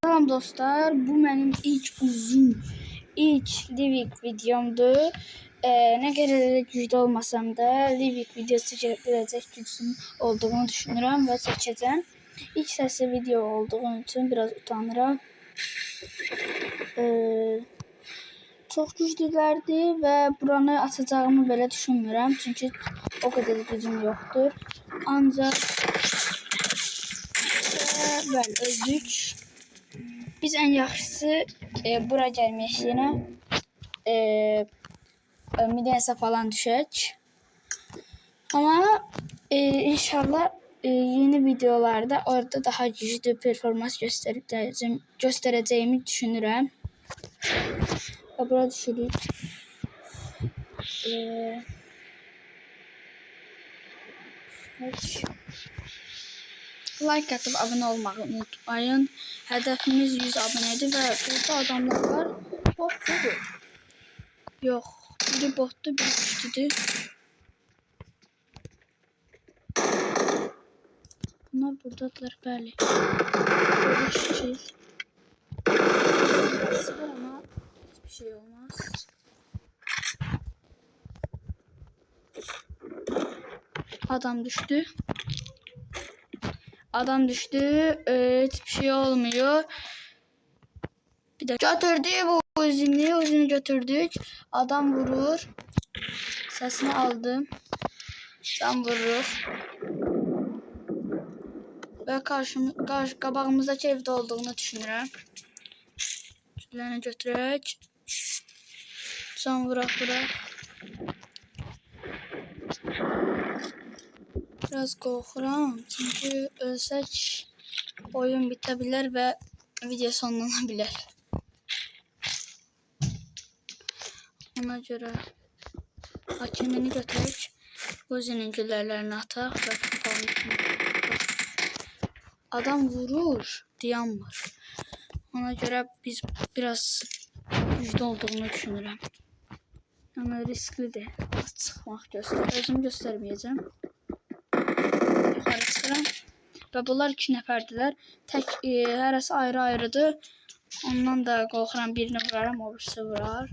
Selam dostlar, bu benim ilk Livik videomdu. Ne kadar güçlü olmasam da Livik videosu çekilecek gücüm olduğunu düşünürüm ve çekeceğim. İlk sesli video olduğum için biraz utanırım. Çok güçlülerdi ve buranı atacağımı belə düşünmürəm. Çünkü o kadar gücüm yoktur. Ancak ben öldük. Biz en yaxşısı bura gəlməyəsinə Midensə falan düşək. Ama inşallah yeni videolarda orada daha güçlü performans göstereceğimi düşünürəm. Və bura düşürük. Like atıp abone olmayı unutmayın. Hedefimiz 100 abonedir ve burada adamlar var. Bot budur. Yok. Biri bottu, biri güçlüdür. Bunlar buradadılar, bəli. Böyle şişir. Sıfır ama hiçbir şey olmaz. Adam düştü. Adam düştü. Hiçbir şey olmuyor. Bir de götürdü bu özünü götürdük. Adam vurur. Sesini aldım. Can vurur. Ve qabağımızdakı evdə olduğunu düşünürəm. Küllərini götürək. Can vuraq. Biraz qorxuram. Çünkü ölsək oyun bitə bilər və video sonlana bilər. Ona görə hakimini götürək. Özünün güllərlərini ataq və adam vurur, dayanmır. Ona görə biz biraz güclü olduğunu düşünürəm. Yəni risklidir. Çıxmaq özümü göstərməyəcəm. Yuxarı çıxıram. Və bunlar 2 nəfərdilər. Tək hərəsi ayrı-ayrıdır. Ondan da qorxuram, birini vuraram, o birisi vurar.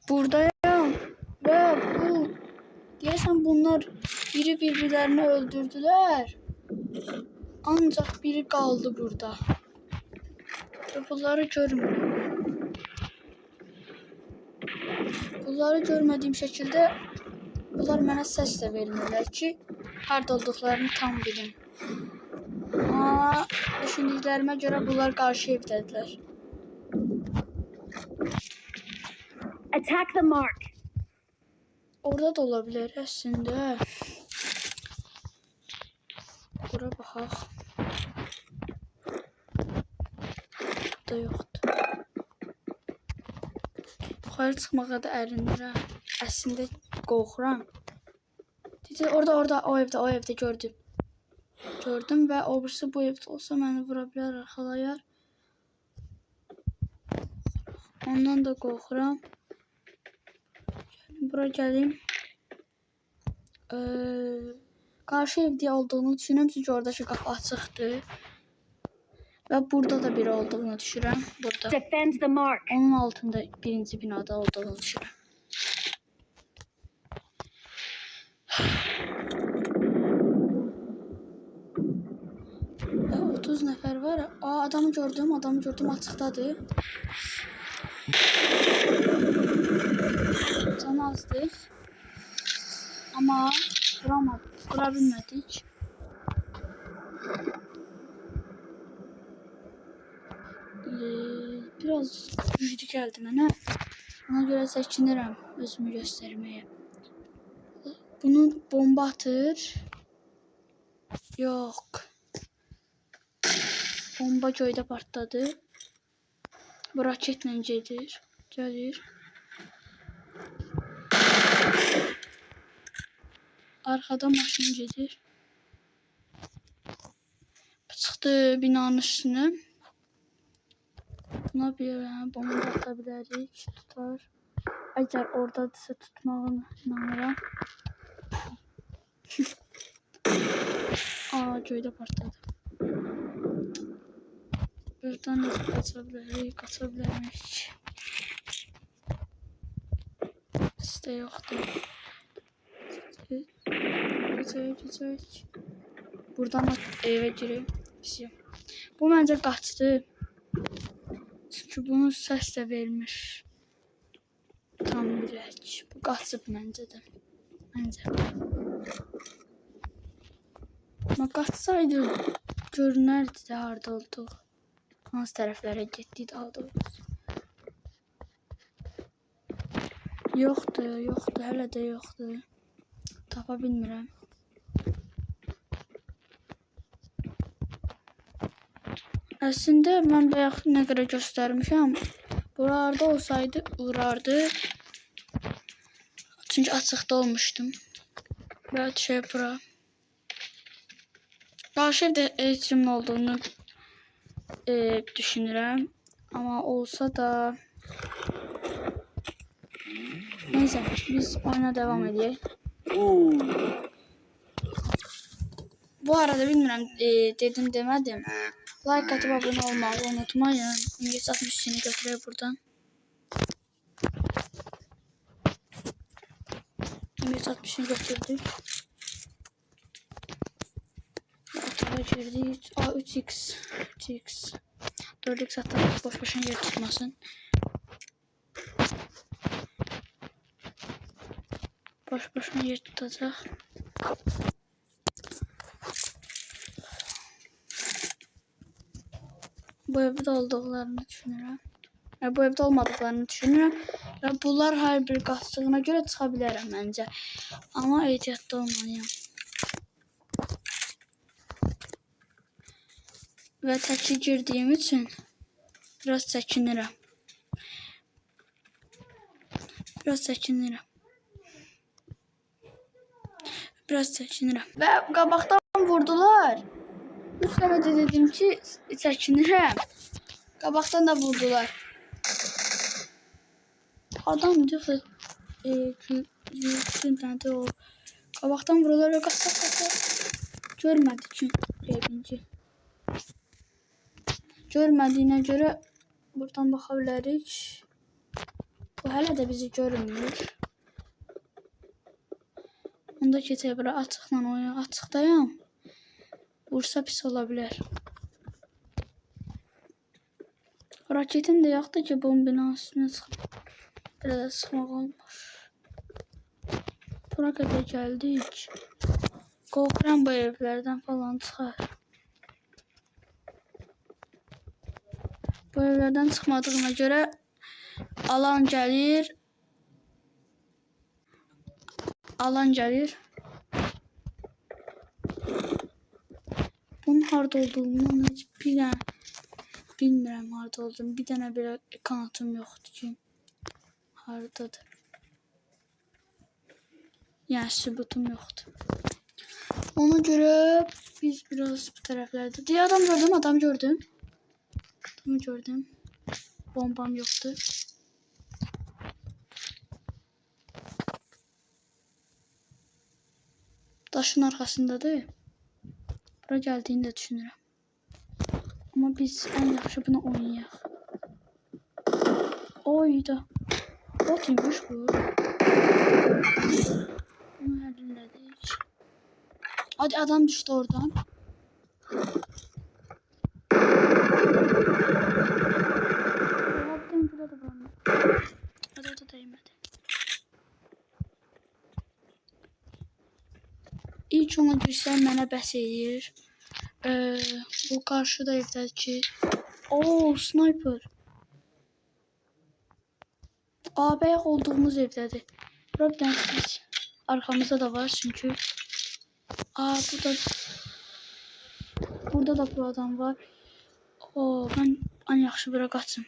Buradayım ve deyəsən bunlar biri birbirlerini öldürdüler. Ancak biri kaldı burada. Ve bunları görmüyorum. Bunları görmediğim şekilde bunlar mənə səs də vermirlər ki, harda olduqlarını tam bilim. Ama düşündüklərimə görə bunlar qarşı evdədirlər. Attack the mark. Orada da olabilir aslında. Bura baxaq. Da yoxdur. Yuxarı çıxmağa da ərinirəm. Əslində qorxuram. Orada o evdə gördüm. Gördüm və o birisi bu evdə olsa məni vura bilər, arxalayar. Ondan da qorxuram. Bura gəlim. Qarşı evdə olduğunu düşünürəm çünki oradakı qapı açıqdır. Və burada da biri olduğunu düşünürəm. Burada. Defend the mark. Onun altında birinci binada olduğunu düşünürəm. 30 nəfər var. Adamı gördüm açıqdadır. Can azdır. Ama vura bilmədik. Biraz güclü gəldi mənə. Ona görə çəkinirəm özümü göstərməyə. Bunu bomba atır. Yox. Bomba göydə partladı. Bu raketlə gəlir. Arkada maşın gedir. Çıxdı binanın üstünə. Buna bir bomba ata bilərik. Tutar. Əgər oradadırsa tutmağına inanıram. köyde partladı. Buradan nasıl kaçabilirik? Kaçabilirmiş. İşte yoktu. Güzel. Buradan eve gireyim. Bu bence kaçtı. Çünkü bunun ses de vermiş. Tam bilək. Bu qaçıb məncə də. Məncə. Ama qaçsaydı görünərdi də harda olduq. Hansı tərəflərə getdik daha doğrusu. Yoxdur, hələ də yoxdur. Tapa bilmirəm. Əslində mən bayaq nə qədər göstərmişəm. Buralarda olsaydı uğrardı. Çünkü açıkta olmuştum. Böyle şey bura. Karşı evde eğitimin olduğunu düşünürüm. Ama olsa da neyse biz oyuna devam edelim. Bu arada bilmiyorum dedim demedim. Like atıp abone olmayı unutmayın. İngiliz 60'ını götürüyor buradan. İngiliz 60'ını götürdük. Atala girdik. 3x 4x hatta boş boşuna yer tutmasın. Boş boşuna yer tutacak. Bu evde olduklarını düşünürüm. Bu evde olmadıklarını düşünürüm. Ve bunlar her bir qaçdığına göre çıxabilirəm məncə. Ama ehtiyatlı olmalıyım. Ve təki girdiyim için biraz çəkinirəm. Biraz çəkinirəm. Ve qabaqdan vurdular. 3 dəfə də dedim ki, çəkinirəm. Qabaqdan da vurdular. Adam yoxsa tənədə o. Qabaqdan vurdular və qaçaq. Görmədi çünki. Görmədiyinə görə buradan baxa bilərik. Bu hələ də bizi görmür. Onda keçək bura açıqla oyun. Açıqdayım. Vursa pis olabilir. Raketim de yoxdur ki, bombinin üstüne çıxım. Belə də sıxmaq olmur. Bura qədər gəldik. Qorxuram bu evlərdən falan çıxar. Bu evlərdən çıxmadığına görə alan gəlir. Bunun harda olduğunu heç bilmirəm harda olduğunu. Bir dənə belə kanatım yoxdur ki. Hardadır. Yəni sübutum yoxdur. Ona görə biz biraz bu tərəflərdə. Deyə adam gördüm. Bombam yoxdur. Daşın arkasındadır. Bura gəldiyini də düşünürəm. Ama biz en yaxşı bunu oynayaq. Oyda. Botuymuş bu. Bunu həllədik. Hadi adam düştü oradan. Hadi o da değmedi. İlk ona girsəm mənə bəs eləyir. Bu karşıda evdeki. Sniper. Bayaq olduğumuz evdədir. Problem siz. Arkamızda da var çünkü. Burada da bu adam var. Ben en yaxşı bura qaçım.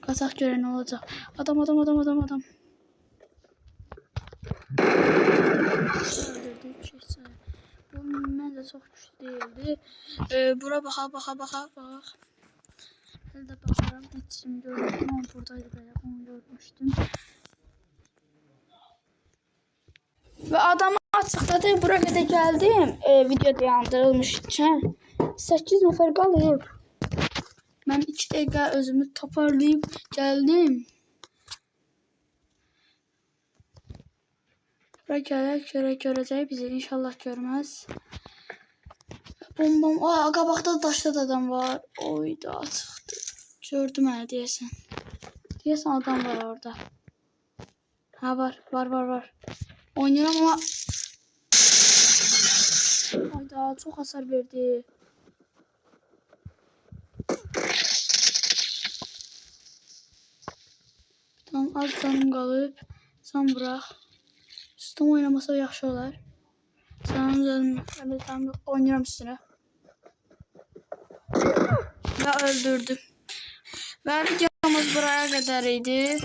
Qaçaq görən olacaq. Adam. Öldürdük. Bu mən də çox güclü değildi. Bura baxa. Hələ də baxaram. Heç kim görmüşdüm. Ama buradaydı belə. Onu görmüşdüm. Ve adamı açıkladı. Buraya kadar geldim. Video dayandırılmış için. 8 nefer qalıb. Ben 2 dəqiqə özümü toparlayıp geldim. Buraya görəcək bizi. İnşallah görmez. Bombam. Aa, qabaqda daşda da adam var. Oy da çıxdı. Gördüm hə deyəsən. Deyəsən adam var orada. Ha var. Oynayıram ama hayda çok hasar verdi. Tamam az canım qalıb. Sen bırak. Üstüm oynamasa yaxşı olar. Canım canım. Evet tamam oynayıram üstüne. Ve öldürdüm. Ve videomuz buraya kadar idi.